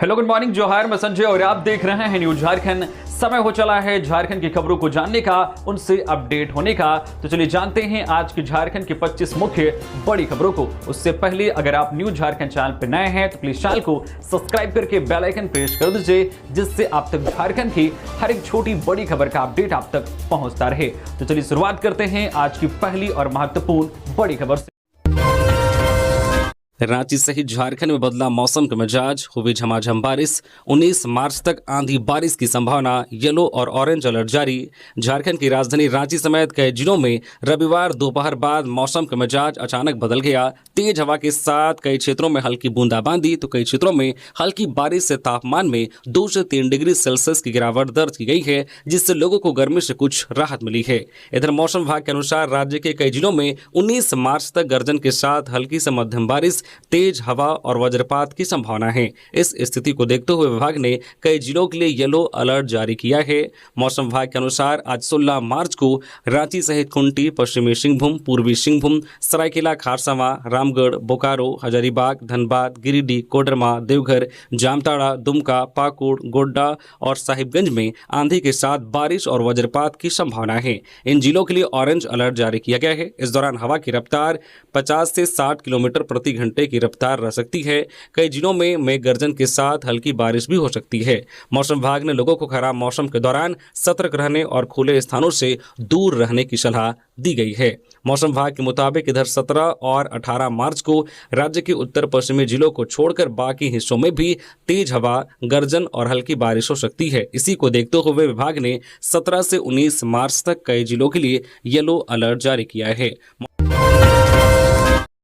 Hello good morning जोहार, मैं संजय और आप देख रहे हैं न्यूज झारखंड। समय हो चला है झारखंड की खबरों को जानने का, उनसे अपडेट होने का। तो चलिए जानते हैं आज की झारखंड की 25 मुख्य बड़ी खबरों को। उससे पहले अगर आप न्यूज झारखंड चैनल पर नए हैं तो प्लीज चैनल को सब्सक्राइब करके बेल आइकन प्रेस कर दीजिए, जिससे आप तक झारखंड की हर एक छोटी बड़ी खबर का अपडेट आप तक पहुंचता रहे। तो चलिए शुरुआत करते हैं आज की पहली और महत्वपूर्ण बड़ी खबर से। रांची सहित झारखंड में बदला मौसम का मिजाज, हुई झमाझम बारिश। 19 मार्च तक आंधी बारिश की संभावना, येलो और ऑरेंज अलर्ट जारी। झारखंड की राजधानी रांची समेत कई जिलों में रविवार दोपहर बाद मौसम का मिजाज अचानक बदल गया। तेज हवा के साथ कई क्षेत्रों में हल्की बूंदाबांदी तो कई क्षेत्रों में हल्की बारिश से तापमान में 2 से 3 डिग्री सेल्सियस की गिरावट दर्ज की गई है, जिससे लोगों को गर्मी से कुछ राहत मिली है। इधर मौसम विभाग के अनुसार राज्य के कई जिलों में 19 मार्च तक गर्जन के साथ हल्की से मध्यम बारिश, तेज हवा और वज्रपात की संभावना है। इस स्थिति को देखते हुए विभाग ने कई जिलों के लिए येलो अलर्ट जारी किया है। मौसम विभाग के अनुसार आज 16 मार्च को रांची सहित खूंटी, पश्चिमी सिंहभूम, पूर्वी सिंहभूम, सरायकेला खारसावां, रामगढ़, बोकारो, हजारीबाग, धनबाद, गिरिडीह, कोडरमा, देवघर, जामताड़ा, दुमका, पाकुड़, गोड्डा और साहिबगंज में आंधी के साथ बारिश और वज्रपात की संभावना है। इन जिलों के लिए ऑरेंज अलर्ट जारी किया गया है। इस दौरान हवा की रफ्तार 50 से 60 किलोमीटर प्रति घंटे की रफ्तार रह सकती है। कई जिलों में मेघ गर्जन के साथ हल्की बारिश भी हो सकती है। मौसम विभाग ने लोगों को खराब मौसम के दौरान सतर्क रहने और खुले स्थानों से दूर रहने की सलाह दी गई है। मौसम विभाग के मुताबिक इधर 17 और 18 मार्च को राज्य के उत्तर पश्चिमी जिलों को छोड़कर बाकी हिस्सों में भी तेज हवा, गर्जन और हल्की बारिश हो सकती है। इसी को देखते हुए विभाग ने 17 से 19 मार्च तक कई जिलों के लिए येलो अलर्ट जारी किया है।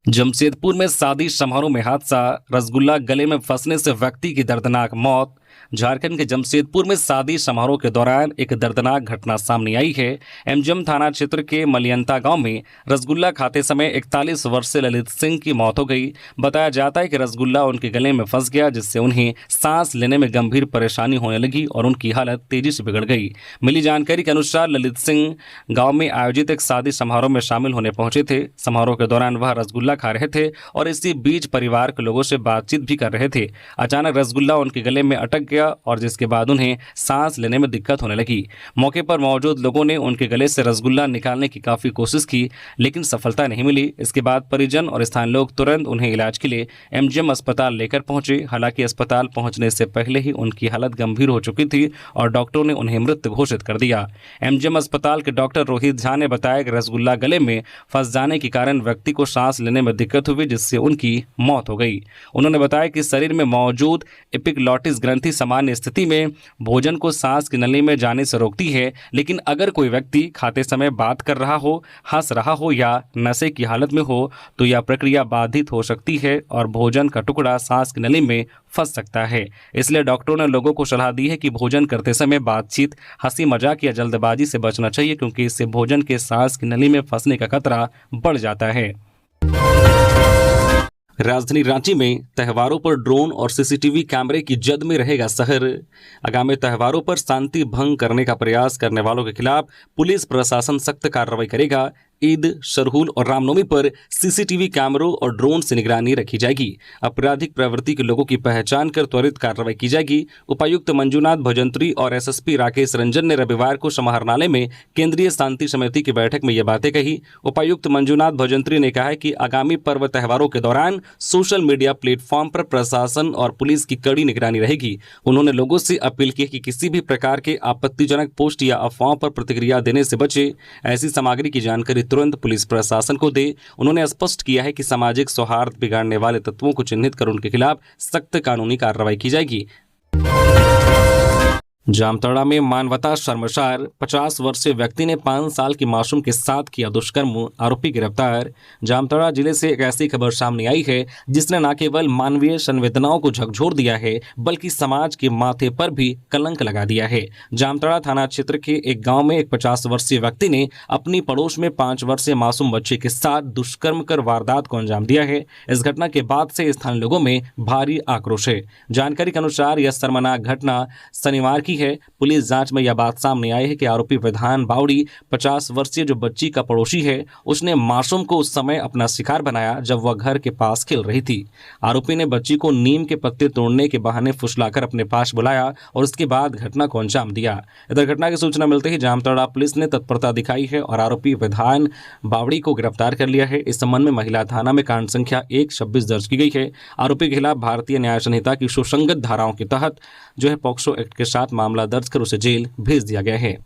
जमशेदपुर में शादी समारोह में हादसा, रसगुल्ला गले में फंसने से व्यक्ति की दर्दनाक मौत। झारखंड के जमशेदपुर में शादी समारोह के दौरान एक दर्दनाक घटना सामने आई है। एमजम थाना क्षेत्र के मलियंता गांव में रसगुल्ला खाते समय 41 वर्षीय ललित सिंह की मौत हो गई। बताया जाता है कि रसगुल्ला उनके गले में फंस गया, जिससे उन्हें सांस लेने में गंभीर परेशानी होने लगी और उनकी हालत तेजी से बिगड़ गई। मिली जानकारी के अनुसार ललित सिंह गाँव में आयोजित एक शादी समारोह में शामिल होने पहुंचे थे। समारोह के दौरान वह रसगुल्ला खा रहे थे और इसी बीच परिवार के लोगों से बातचीत भी कर रहे थे। अचानक रसगुल्ला उनके गले में अटक गया और जिसके बाद उन्हें सांस लेने में दिक्कत होने लगी। मौके पर मौजूद लोगों ने उनके गले से रसगुल्ला निकालने की काफी कोशिश की, लेकिन सफलता नहीं मिली। इसके बाद परिजन और स्थानीय लोग तुरंत उन्हें इलाज के लिए एमजीएम अस्पताल लेकर पहुंचे। हालांकि अस्पताल पहुंचने से पहले ही उनकी हालत गंभीर हो चुकी थी और डॉक्टरों ने उन्हें मृत घोषित कर दिया। एमजीएम अस्पताल के डॉक्टर रोहित झा ने बताया कि रसगुल्ला गले में फंस जाने के कारण व्यक्ति को सांस लेने में दिक्कत हुई, जिससे उनकी मौत हो गई। उन्होंने बताया कि शरीर में मौजूद एपिग्लॉटिस ग्रंथि सामान्य स्थिति में भोजन को सांस की नली में जाने से रोकती है, लेकिन अगर कोई व्यक्ति खाते समय बात कर रहा हो, हंस रहा हो या नशे की हालत में हो तो यह प्रक्रिया बाधित हो सकती है और भोजन का टुकड़ा सांस की नली में फंस सकता है। इसलिए डॉक्टरों ने लोगों को सलाह दी है कि भोजन करते समय बातचीत, हंसी मजाक या जल्दबाजी से बचना चाहिए, क्योंकि इससे भोजन के सांस की नली में फंसने का खतरा बढ़ जाता है। राजधानी रांची में त्योहारों पर ड्रोन और सीसीटीवी कैमरे की जद में रहेगा शहर। आगामी त्योहारों पर शांति भंग करने का प्रयास करने वालों के खिलाफ पुलिस प्रशासन सख्त कार्रवाई करेगा। ईद, सरहुल और रामनवमी पर सीसीटीवी कैमरों और ड्रोन से निगरानी रखी जाएगी। आपराधिक प्रवृत्ति के लोगों की पहचान कर त्वरित कार्रवाई की जाएगी। उपायुक्त मंजूनाथ भजंत्री और एसएसपी राकेश रंजन ने रविवार को समाहरणालय में केंद्रीय शांति समिति की बैठक में ये बातें कही। उपायुक्त मंजूनाथ भजंत्री ने कहा है कि आगामी पर्व त्योहारों के दौरान सोशल मीडिया प्लेटफॉर्म पर प्रशासन और पुलिस की कड़ी निगरानी रहेगी। उन्होंने लोगों से अपील की कि किसी भी प्रकार के आपत्तिजनक पोस्ट या अफवाहों पर प्रतिक्रिया देने से बचे। ऐसी सामग्री की जानकारी तुरंत पुलिस प्रशासन को दे। उन्होंने स्पष्ट किया है कि सामाजिक सौहार्द बिगाड़ने वाले तत्वों को चिन्हित कर उनके खिलाफ सख्त कानूनी कार्रवाई की जाएगी। जामताड़ा में मानवता शर्मसार, 50 वर्षीय व्यक्ति ने 5 साल की मासूम के साथ किया दुष्कर्म, आरोपी गिरफ्तार। जामताड़ा जिले से एक ऐसी खबर सामने आई है जिसने न केवल मानवीय संवेदनाओं को झकझोर दिया है, बल्कि समाज के माथे पर भी कलंक लगा दिया है। जामताड़ा थाना क्षेत्र के एक गांव में एक 50 वर्षीय व्यक्ति ने अपनी पड़ोस में 5 वर्षीय मासूम बच्चे के साथ दुष्कर्म कर वारदात को अंजाम दिया है। इस घटना के बाद से स्थानीय लोगों में भारी आक्रोश है। जानकारी के अनुसार यह शर्मनाक घटना शनिवार की है। पुलिस जांच में यह बात सामने आई है कि आरोपी विधान बावड़ी 50 वर्षीय जो बच्ची का पड़ोसी है, उसने मासूम को उस समय अपना शिकार बनाया जब वह घर के पास खेल रही थी। आरोपी ने बच्ची को नीम के पत्ते तोड़ने के बहाने फुसलाकर अपने पास बुलाया और उसके बाद घटना को अंजाम दिया। इधर घटना की सूचना मिलते ही जामताड़ा पुलिस ने तत्परता दिखाई है और आरोपी विधान बावड़ी को गिरफ्तार कर लिया है। इस संबंध में महिला थाना में कांड संख्या 126 दर्ज की गई है। आरोपी के खिलाफ भारतीय न्याय संहिता की सुसंगत धाराओं के तहत जो है पॉक्सो एक्ट के साथ मामला दर्ज कर उसे जेल भेज दिया गया है।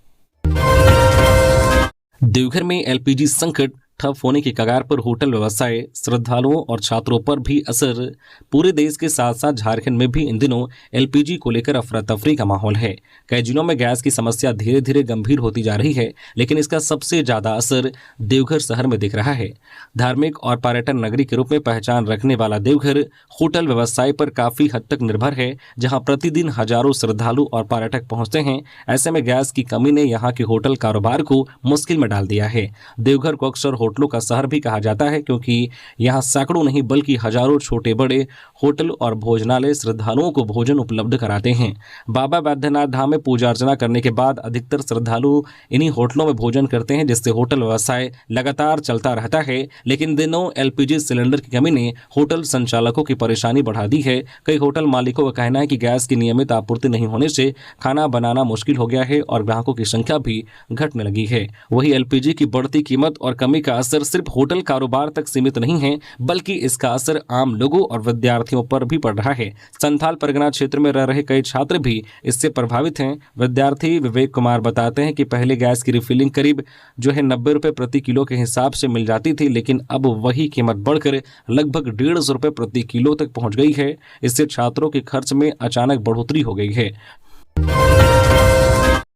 देवघर में एलपीजी संकट ठप होने की कगार पर होटल व्यवसाय, श्रद्धालुओं और छात्रों पर भी असर। पूरे देश के साथ साथ झारखंड में भी इन दिनों एलपीजी को लेकर अफरा तफरी का माहौल है। कई जिलों में गैस की समस्या धीरे धीरे गंभीर होती जा रही है, लेकिन इसका सबसे ज्यादा असर देवघर शहर में दिख रहा है। धार्मिक और पर्यटन नगरी के रूप में पहचान रखने वाला देवघर होटल व्यवसाय पर काफी हद तक निर्भर है, जहां प्रतिदिन हजारों श्रद्धालु और पर्यटक पहुंचते हैं। ऐसे में गैस की कमी ने यहां के होटल कारोबार को मुश्किल में डाल दिया है। देवघर को अक्सर होटलों का शहर भी कहा जाता है, क्योंकि यहां सैकड़ों नहीं बल्कि हजारों छोटे बड़े होटल और भोजनालय श्रद्धालुओं को भोजन उपलब्ध कराते हैं। बाबा बैद्यनाथ धाम में पूजा अर्चना करने के बाद अधिकतर श्रद्धालु इन्हीं होटलों में भोजन करते हैं, जिससे होटल व्यवसाय लगातार चलता रहता है। लेकिन दिनों एलपीजी सिलेंडर की कमी ने होटल संचालकों की परेशानी बढ़ा दी है। कई होटल मालिकों का कहना है कि गैस की नियमित आपूर्ति नहीं होने से खाना बनाना मुश्किल हो गया है और ग्राहकों की संख्या भी घटने लगी है। वही एलपीजी की बढ़ती कीमत और कमी का असर सिर्फ होटल कारोबार तक सीमित नहीं है, बल्कि इसका असर आम लोगों और विद्यार्थियों पर भी पड़ रहा है। संथाल परगना क्षेत्र में रह रहे कई छात्र भी इससे प्रभावित हैं। विद्यार्थी विवेक कुमार बताते हैं कि पहले गैस की रिफिलिंग करीब जो है 90 रुपए प्रति किलो के हिसाब से मिल जाती थी, लेकिन अब वही कीमत बढ़कर लगभग 150 रुपए प्रति किलो तक पहुंच गई है। इससे छात्रों के खर्च में अचानक बढ़ोतरी हो गई है।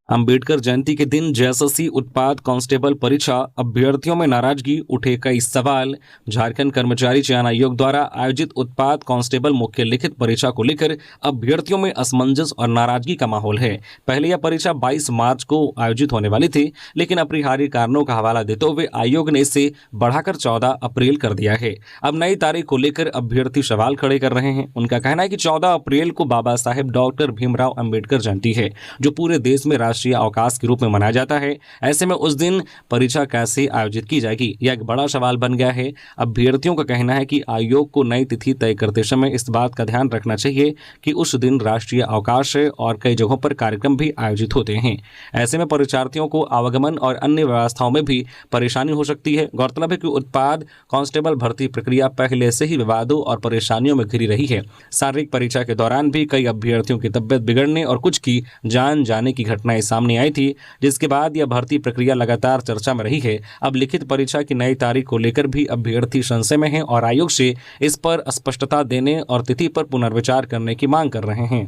अंबेडकर जयंती के दिन जेएसएससी उत्पाद कांस्टेबल परीक्षा अभ्यर्थियों में नाराजगी, उठे कई सवाल। झारखंड कर्मचारी चयन आयोग द्वारा आयोजित उत्पाद कांस्टेबल मुख्य लिखित परीक्षा को लेकर अभ्यर्थियों में असमंजस और नाराजगी का माहौल है। पहले यह परीक्षा 22 मार्च को आयोजित होने वाली थी, लेकिन अपरिहार्य कारणों का हवाला देते हुए आयोग ने इसे बढ़ाकर 14 अप्रैल कर दिया है। अब नई तारीख को लेकर अभ्यर्थी सवाल खड़े कर रहे हैं। उनका कहना है कि 14 अप्रैल को बाबा साहेब डॉक्टर भीमराव अंबेडकर जयंती है, जो पूरे देश में राष्ट्रीय अवकाश के रूप में मनाया जाता है। ऐसे में उस दिन परीक्षा कैसे आयोजित की जाएगी, यह एक बड़ा सवाल बन गया है। अभ्यर्थियों का कहना है कि आयोग को नई तिथि तय करते समय इस बात का ध्यान रखना चाहिए कि उस दिन राष्ट्रीय अवकाश है और कई जगहों पर कार्यक्रम भी आयोजित होते हैं। ऐसे में परीक्षार्थियों को आवागमन और अन्य व्यवस्थाओं में भी परेशानी हो सकती है। गौरतलब है कि उत्पाद कांस्टेबल भर्ती प्रक्रिया पहले से ही विवादों और परेशानियों में घिरी रही है। शारीरिक परीक्षा के दौरान भी कई अभ्यर्थियों की तबियत बिगड़ने और कुछ की जान जाने की घटनाएं सामने आई थी, जिसके बाद यह भर्ती प्रक्रिया लगातार चर्चा में रही है। अब लिखित परीक्षा की नई तारीख को लेकर भी अभ्यर्थी संशय में हैं और आयोग से इस पर स्पष्टता देने और तिथि पर पुनर्विचार करने की मांग कर रहे हैं।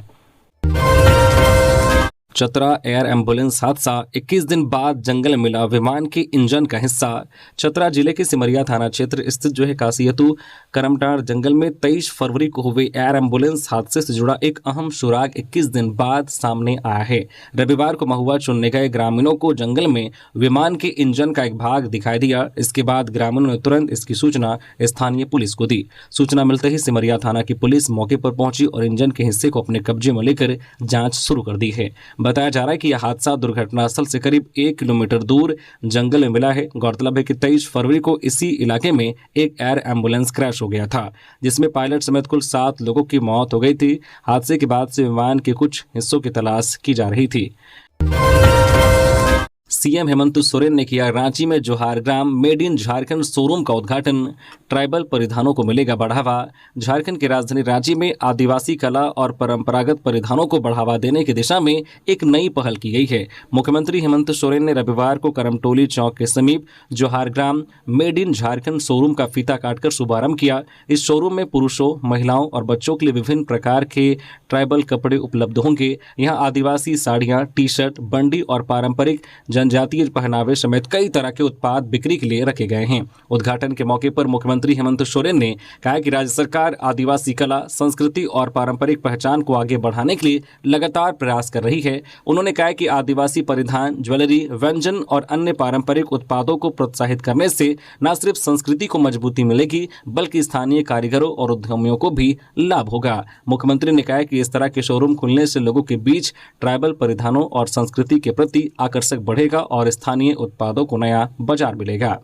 चतरा एयर एम्बुलेंस हादसा, 21 दिन बाद जंगल में मिला विमान के इंजन का हिस्सा। चतरा जिले के सिमरिया थाना क्षेत्र स्थित जो है कासियतू करमटार जंगल में 23 फरवरी को हुए एयर एम्बुलेंस हादसे से जुड़ा एक अहम सुराग 21 दिन बाद सामने आया है। रविवार को महुआ चुनने गए ग्रामीणों को जंगल में विमान के इंजन का एक भाग दिखाई दिया। इसके बाद ग्रामीणों ने तुरंत इसकी सूचना स्थानीय पुलिस को दी। सूचना मिलते ही सिमरिया थाना की पुलिस मौके पर पहुंची और इंजन के हिस्से को अपने कब्जे में लेकर जांच शुरू कर दी है। बताया जा रहा है कि यह हादसा दुर्घटना स्थल से करीब 1 किलोमीटर दूर जंगल में मिला है। गौरतलब है कि 23 फरवरी को इसी इलाके में एक एयर एम्बुलेंस क्रैश हो गया था, जिसमें पायलट समेत कुल 7 लोगों की मौत हो गई थी। हादसे के बाद से विमान के कुछ हिस्सों की तलाश की जा रही थी। सीएम हेमंत सोरेन ने किया रांची में जोहार ग्राम मेड इन झारखंड शोरूम का उद्घाटन। ट्राइबल परिधानों को मिलेगा बढ़ावा। झारखंड की राजधानी रांची में आदिवासी कला और परंपरागत परिधानों को बढ़ावा देने की दिशा में एक नई पहल की गई है। मुख्यमंत्री हेमंत सोरेन ने रविवार को करमटोली चौक के समीप जोहार ग्राम मेड इन झारखंड शोरूम का फीता काटकर शुभारंभ किया। इस शोरूम में पुरुषों, महिलाओं और बच्चों के लिए विभिन्न प्रकार के ट्राइबल कपड़े उपलब्ध होंगे। यहाँ आदिवासी साड़ियाँ, टी शर्ट, बंडी और पारंपरिक जनजातीय पहनावे समेत कई तरह के उत्पाद बिक्री के लिए रखे गए हैं। उद्घाटन के मौके पर मुख्यमंत्री हेमंत सोरेन ने कहा कि राज्य सरकार आदिवासी कला, संस्कृति और पारंपरिक पहचान को आगे बढ़ाने के लिए लगातार प्रयास कर रही है। उन्होंने कहा कि आदिवासी परिधान, ज्वेलरी, व्यंजन और अन्य पारंपरिक उत्पादों को प्रोत्साहित करने से न सिर्फ संस्कृति को मजबूती मिलेगी बल्कि स्थानीय कारीगरों और उद्यमियों को भी लाभ होगा। मुख्यमंत्री ने कहा कि इस तरह के शोरूम खुलने से लोगों के बीच ट्राइबल परिधानों और संस्कृति के प्रति आकर्षक बढ़ेगा और स्थानीय उत्पादों को नया बाजार मिलेगा।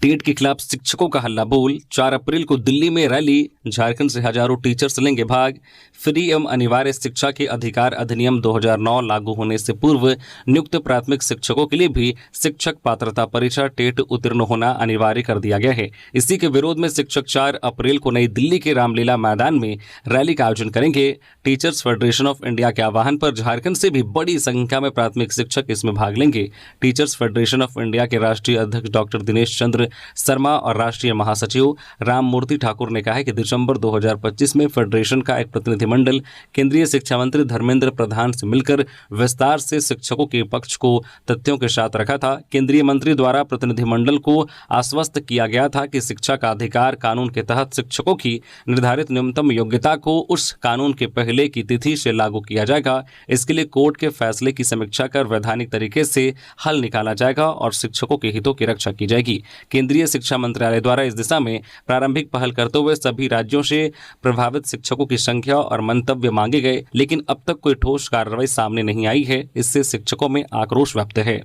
टेट के खिलाफ शिक्षकों का हल्ला बोल। 4 अप्रैल को दिल्ली में रैली। झारखंड से हजारों टीचर्स लेंगे भाग। फ्री एवं अनिवार्य शिक्षा के अधिकार अधिनियम 2009 लागू होने से पूर्व नियुक्त प्राथमिक शिक्षकों के लिए भी शिक्षक पात्रता परीक्षा टेट उत्तीर्ण होना अनिवार्य कर दिया गया है। इसी के विरोध में शिक्षक 4 अप्रैल को नई दिल्ली के रामलीला मैदान में रैली का आयोजन करेंगे। टीचर्स फेडरेशन ऑफ इंडिया के आह्वान पर झारखंड से भी बड़ी संख्या में प्राथमिक शिक्षक इसमें भाग लेंगे। टीचर्स फेडरेशन ऑफ इंडिया के राष्ट्रीय अध्यक्ष डॉक्टर दिनेश चंद्र शर्मा और राष्ट्रीय महासचिव राम मूर्ति ठाकुर ने कहा है कि दिसंबर 2025 में फेडरेशन का एक प्रतिनिधिमंडल केंद्रीय शिक्षा मंत्री धर्मेंद्र प्रधान से मिलकर विस्तार से शिक्षकों के पक्ष को तथ्यों के साथ रखा था। केंद्रीय मंत्री द्वारा प्रतिनिधिमंडल को आश्वस्त किया गया था कि शिक्षा का अधिकार कानून के तहत शिक्षकों की निर्धारित न्यूनतम योग्यता को उस कानून के पहले की तिथि से लागू किया जाएगा। इसके लिए कोर्ट के फैसले की समीक्षा कर वैधानिक तरीके से हल निकाला जाएगा और शिक्षकों के हितों की रक्षा की जाएगी। केंद्रीय शिक्षा मंत्रालय द्वारा इस दिशा में प्रारंभिक पहल करते हुए सभी राज्यों से प्रभावित शिक्षकों की संख्या और मंतव्य मांगे गए, लेकिन अब तक कोई ठोस कार्रवाई सामने नहीं आई है। इससे शिक्षकों में आक्रोश व्यक्त है।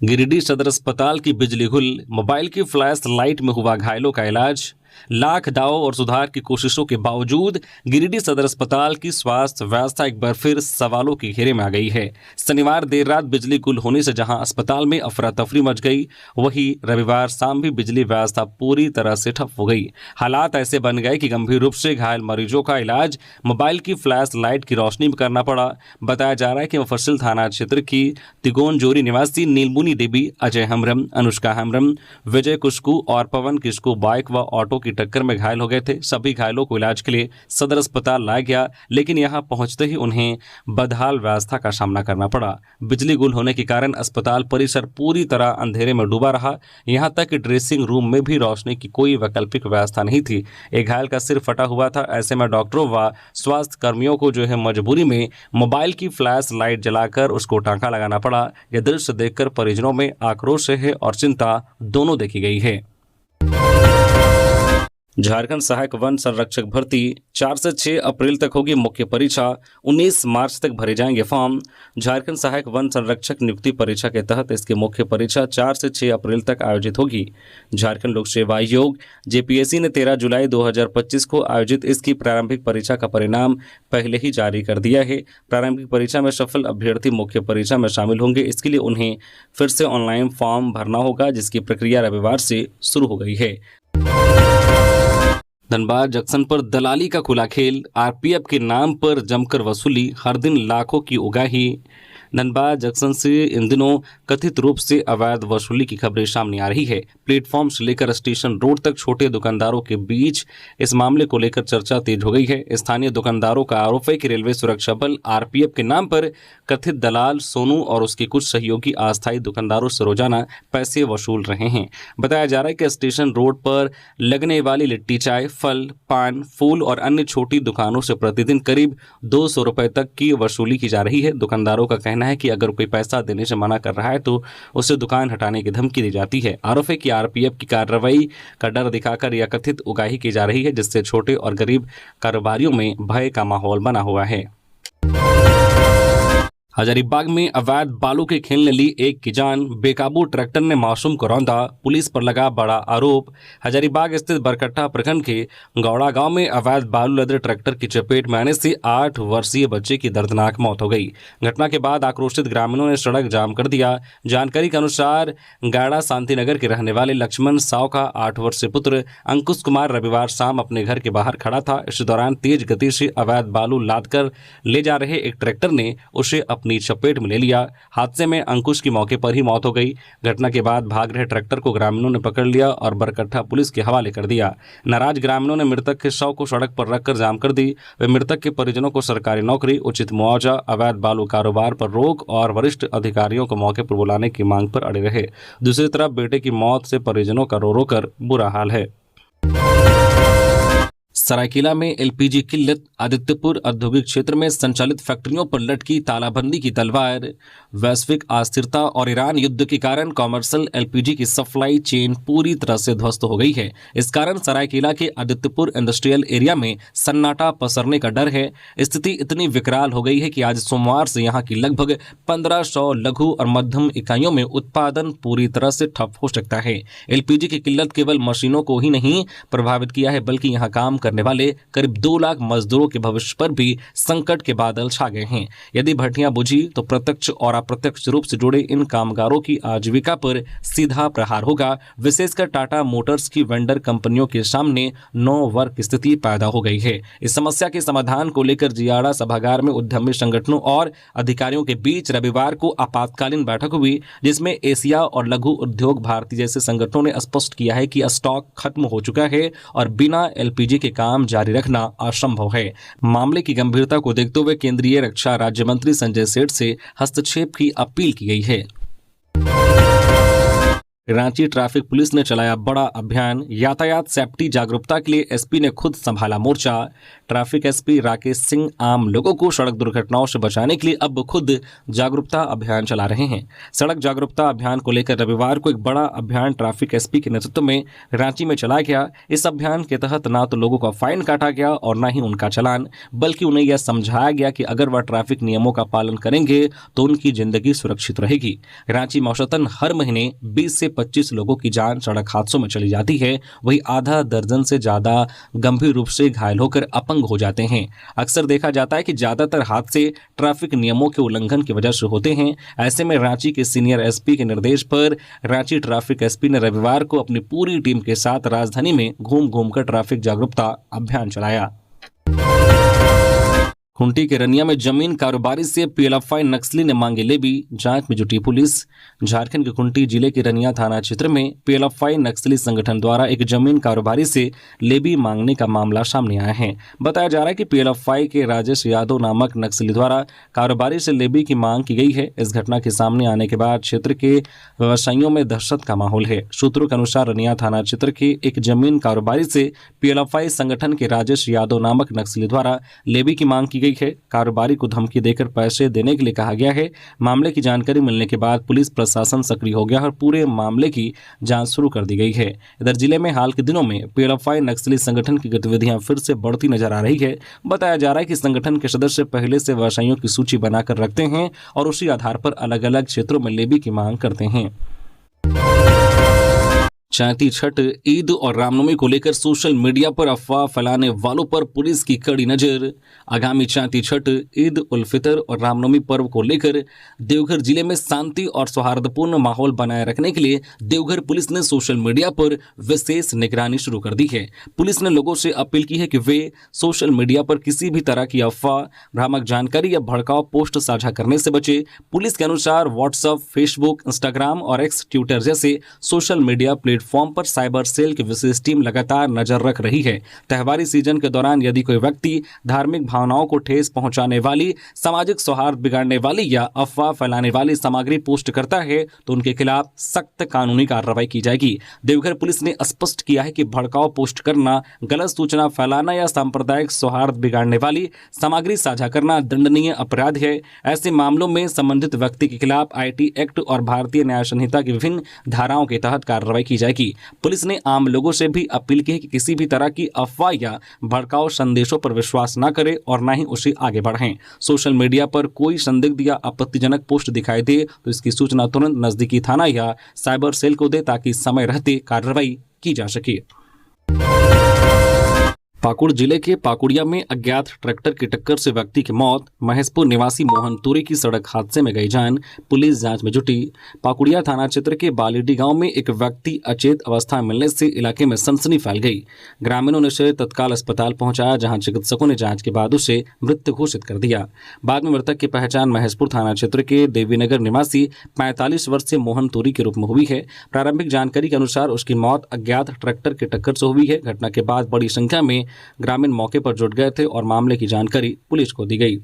गिरिडीह सदर अस्पताल की बिजली गुल। मोबाइल की फ्लैश लाइट में हुआ घायलों का इलाज। लाख दावों और सुधार की कोशिशों के बावजूद गिरिडीह सदर अस्पताल की स्वास्थ्य व्यवस्था एक बार फिर सवालों के घेरे में आ गई है। शनिवार देर रात बिजली गुल होने से जहां अस्पताल में अफरा तफरी मच गई, वहीं रविवार शाम भी बिजली व्यवस्था पूरी तरह से ठप हो गई। हालात ऐसे बन गए कि गंभीर रूप से घायल मरीजों का इलाज मोबाइल की फ्लैश लाइट की रोशनी में करना पड़ा। बताया जा रहा है कि मुफस्सिल थाना क्षेत्र की तिगोन जोरी निवासी नीलमुनी देवी, अजय हमरम, अनुष्का हमरम, विजय कुस्कू और पवन किस्कू बाइक व ऑटो की टक्कर में घायल हो गए थे। सभी घायलों को इलाज के लिए सदर अस्पताल लाया गया, लेकिन यहां पहुंचते ही उन्हें बदहाल व्यवस्था का सामना करना पड़ा। बिजली गुल होने के कारण अस्पताल परिसर पूरी तरह अंधेरे में डूबा रहा। यहां तक कि ड्रेसिंग रूम में भी रोशनी की कोई वैकल्पिक व्यवस्था नहीं थी। एक घायल का सिर फटा हुआ था। ऐसे में डॉक्टरों व स्वास्थ्य कर्मियों को मजबूरी में मोबाइल की फ्लैश लाइट जलाकर उसको टांका लगाना पड़ा। यह दृश्य देखकर परिजनों में आक्रोश है और चिंता दोनों देखी गई है। झारखंड सहायक वन संरक्षक भर्ती 4 से 6 अप्रैल तक होगी मुख्य परीक्षा। 19 मार्च तक भरे जाएंगे फॉर्म। झारखंड सहायक वन संरक्षक नियुक्ति परीक्षा के तहत इसकी मुख्य परीक्षा 4 से 6 अप्रैल तक आयोजित होगी। झारखंड लोक सेवा आयोग जेपीएससी ने 13 जुलाई 2025 को आयोजित इसकी प्रारंभिक परीक्षा का परिणाम पहले ही जारी कर दिया है। प्रारंभिक परीक्षा में सफल अभ्यर्थी मुख्य परीक्षा में शामिल होंगे। इसके लिए उन्हें फिर से ऑनलाइन फॉर्म भरना होगा, जिसकी प्रक्रिया रविवार से शुरू हो गई है। धनबाद जंक्शन पर दलाली का खुला खेल। आरपीएफ के नाम पर जमकर वसूली, हर दिन लाखों की उगाही। धनबाद जंक्शन से इन दिनों कथित रूप से अवैध वसूली की खबरें सामने आ रही है। प्लेटफॉर्म से लेकर स्टेशन रोड तक छोटे दुकानदारों के बीच इस मामले को लेकर चर्चा तेज हो गई है। स्थानीय दुकानदारों का आरोप है कि रेलवे सुरक्षा बल आरपीएफ के नाम पर कथित दलाल सोनू और उसके कुछ सहयोगी अस्थायी दुकानदारों से रोजाना पैसे वसूल रहे हैं। बताया जा रहा है कि स्टेशन रोड पर लगने वाली लिट्टी चाय, फल, पान, फूल और अन्य छोटी दुकानों से प्रतिदिन करीब 200 रुपए तक की वसूली की जा रही है। दुकानदारों का कहना है कि अगर कोई पैसा देने से मना कर रहा है तो उसे दुकान हटाने की धमकी दी जाती है। आरोप है कि आरपीएफ की कार्रवाई का डर दिखाकर यह कथित उगाही की जा रही है, जिससे छोटे और गरीब कारोबारियों में भय का माहौल बना हुआ है। हजारीबाग में अवैध बालू के खेल ने ली एक की जान। बेकाबू ट्रैक्टर ने मासूम को रौंदा, पुलिस पर लगा बड़ा आरोप। हजारीबाग स्थित बरकट्टा प्रखंड के गौड़ा गांव में अवैध बालू लदे ट्रैक्टर की चपेट में आने से 8 वर्षीय बच्चे की दर्दनाक मौत हो गई। घटना के बाद आक्रोशित ग्रामीणों ने सड़क जाम कर दिया। जानकारी के अनुसार गाड़ा शांतिनगर के रहने वाले लक्ष्मण साव का 8 वर्षीय पुत्र अंकुश कुमार रविवार शाम अपने घर के बाहर खड़ा था। इस दौरान तेज गति से अवैध बालू लाद कर ले जा रहे एक ट्रैक्टर ने उसे अपनी चपेट में ले लिया। हादसे में अंकुश की मौके पर ही मौत हो गई। घटना के बाद भाग रहे ट्रैक्टर को ग्रामीणों ने पकड़ लिया और बरकट्ठा पुलिस के हवाले कर दिया। नाराज ग्रामीणों ने मृतक के शव को सड़क पर रखकर जाम कर दी। वे मृतक के परिजनों को सरकारी नौकरी, उचित मुआवजा, अवैध बालू कारोबार पर रोक और वरिष्ठ अधिकारियों को मौके पर बुलाने की मांग पर अड़े रहे। दूसरी तरफ बेटे की मौत से परिजनों का रो रो कर बुरा हाल है। सरायकेला में एलपीजी किल्लत, आदित्यपुर औद्योगिक क्षेत्र में संचालित फैक्ट्रियों पर लटकी तालाबंदी की तलवार। वैश्विक अस्थिरता और ईरान युद्ध के कारण कॉमर्शियल एलपीजी की सप्लाई चेन पूरी तरह से ध्वस्त हो गई है। इस कारण सरायकेला के आदित्यपुर इंडस्ट्रियल एरिया में सन्नाटा पसरने का डर है। स्थिति इतनी विकराल हो गई है कि आज सोमवार से यहां की लगभग 1500 लघु और मध्यम इकाइयों में उत्पादन पूरी तरह से ठप हो सकता है। एलपीजी की किल्लत केवल मशीनों को ही नहीं प्रभावित किया है, बल्कि यहां काम करने वाले करीब 2 लाख मजदूरों के भविष्य पर भी संकट के बादल छा गए हैं। यदि भट्टियां बुझी तो प्रत्यक्ष और अप्रत्यक्ष रूप से जुड़े इन कामगारों की आजीविका पर सीधा प्रहार होगा। विशेषकर टाटा मोटर्स की वेंडर कंपनियों के सामने नो वर्क स्थिति पैदा हो गई है। इस समस्या के समाधान को लेकर जियाड़ा सभागार में उद्यमी संगठनों और अधिकारियों के बीच रविवार को आपातकालीन बैठक हुई, जिसमें एशिया और लघु उद्योग भारती जैसे संगठनों ने स्पष्ट किया है कि स्टॉक खत्म हो चुका है और बिना एलपीजी के काम जारी रखना असंभव है। मामले की गंभीरता को देखते हुए केंद्रीय रक्षा राज्य मंत्री संजय सेठ से हस्तक्षेप की अपील की गई है। रांची ट्रैफिक पुलिस ने चलाया बड़ा अभियान, यातायात सेफ्टी जागरूकता के लिए एसपी ने खुद संभाला मोर्चा। ट्रैफिक एसपी राकेश सिंह आम लोगों को सड़क दुर्घटनाओं से बचाने के लिए अब खुद जागरूकता अभियान चला रहे हैं। सड़क जागरूकता अभियान को लेकर रविवार को एक बड़ा अभियान ट्रैफिक एसपी के नेतृत्व में रांची में चलाया गया। इस अभियान के तहत न तो लोगों का फाइन काटा गया और न ही उनका चालान, बल्कि उन्हें यह समझाया गया कि अगर वह ट्रैफिक नियमों का पालन करेंगे तो उनकी जिंदगी सुरक्षित रहेगी। रांची में औसतन हर महीने 20 से 25 लोगों की जान सड़क हादसों में चली जाती है। वहीं आधा दर्जन से ज्यादा गंभीर रूप से घायल होकर अपंग हो जाते हैं। अक्सर देखा जाता है कि ज्यादातर हादसे ट्रैफिक नियमों के उल्लंघन की वजह से होते हैं। ऐसे में रांची के सीनियर एसपी के निर्देश पर रांची ट्रैफिक एसपी ने रविवार को अपनी पूरी टीम के साथ राजधानी में घूम घूमकर ट्रैफिक जागरूकता अभियान चलाया। खूंटी के रनिया में जमीन कारोबारी से पीएलएफआई नक्सली ने मांगे लेवी, जांच में जुटी पुलिस। झारखंड के खूंटी जिले के रनिया थाना क्षेत्र में पीएलएफआई नक्सली संगठन द्वारा एक जमीन कारोबारी से लेवी मांगने का मामला सामने आया है। बताया जा रहा है कि पीएलएफआई के राजेश यादव नामक नक्सली द्वारा कारोबारी से लेवी की मांग की गई है। इस घटना के सामने आने के बाद क्षेत्र के व्यवसायियों में दहशत का माहौल है। सूत्रों के अनुसार रनिया थाना क्षेत्र के एक जमीन कारोबारी से पीएलएफआई संगठन के राजेश यादव नामक नक्सली द्वारा लेवी की मांग की गई है। कारोबारी को धमकी देकर पैसे देने के लिए कहा गया है। मामले की जानकारी मिलने के बाद पुलिस प्रशासन सक्रिय हो गया और पूरे मामले की जांच शुरू कर दी गई है। इधर जिले में हाल के दिनों में पीएलएफआई नक्सली संगठन की गतिविधियां फिर से बढ़ती नजर आ रही है। बताया जा रहा है कि संगठन के सदस्य पहले से व्यवसायियों की सूची बनाकर रखते हैं और उसी आधार पर अलग अलग क्षेत्रों में लेवी की मांग करते हैं। चैती छठ, ईद और रामनवमी को लेकर सोशल मीडिया पर अफवाह फैलाने वालों पर पुलिस की कड़ी नजर। आगामी चैती छठ, ईद उल फितर और रामनवमी पर्व को लेकर देवघर जिले में शांति और सौहार्दपूर्ण माहौल बनाए रखने के लिए देवघर पुलिस ने सोशल मीडिया पर विशेष निगरानी शुरू कर दी है। पुलिस ने लोगों से अपील की है कि वे सोशल मीडिया पर किसी भी तरह की अफवाह, भ्रामक जानकारी या भड़काऊ पोस्ट साझा करने से बचे। पुलिस के अनुसार व्हाट्सएप, फेसबुक, इंस्टाग्राम और एक्स, ट्विटर जैसे सोशल मीडिया प्लेटफॉर्म पर साइबर सेल की विशेष टीम लगातार नजर रख रही है। त्योहारी सीजन के दौरान यदि कोई व्यक्ति धार्मिक भावनाओं को ठेस पहुंचाने वाली, सामाजिक सौहार्द बिगाड़ने वाली या अफवाह फैलाने वाली सामग्री पोस्ट करता है तो उनके खिलाफ सख्त कानूनी कार्रवाई की जाएगी। देवघर पुलिस ने स्पष्ट किया है कि भड़काऊ पोस्ट करना, गलत सूचना फैलाना या सांप्रदायिक सौहार्द बिगाड़ने वाली सामग्री साझा करना दंडनीय अपराध है। ऐसे मामलों में संबंधित व्यक्ति के खिलाफ आईटी एक्ट और भारतीय न्याय संहिता की विभिन्न धाराओं के तहत कार्रवाई की जाएगी। पुलिस ने आम लोगों से भी अपील की है कि किसी भी तरह की अफवाह या भड़काऊ संदेशों पर विश्वास न करें और न ही उसे आगे बढ़ाएं। सोशल मीडिया पर कोई संदिग्ध या आपत्तिजनक पोस्ट दिखाई दे तो इसकी सूचना तुरंत नजदीकी थाना या साइबर सेल को दे ताकि समय रहते कार्रवाई की जा सके। पाकुड़ जिले के पाकुड़िया में अज्ञात ट्रैक्टर की टक्कर से व्यक्ति की मौत, महेशपुर निवासी मोहन तुरे की सड़क हादसे में गई जान, पुलिस जांच में जुटी। पाकुड़िया थाना क्षेत्र के बालीडी गांव में एक व्यक्ति अचेत अवस्था में मिलने से इलाके में सनसनी फैल गई। ग्रामीणों ने उसे तत्काल अस्पताल पहुंचाया, जहां चिकित्सकों ने जांच के बाद उसे मृत घोषित कर दिया। बाद में मृतक की पहचान महेशपुर थाना क्षेत्र के देवीनगर निवासी 45 वर्षीय मोहन तुरी के रूप में हुई है। प्रारंभिक जानकारी के अनुसार उसकी मौत अज्ञात ट्रैक्टर की टक्कर से हुई है। घटना के बाद बड़ी संख्या में ग्रामीण मौके पर जुट गए थे और मामले की जानकारी पुलिस को दी गई।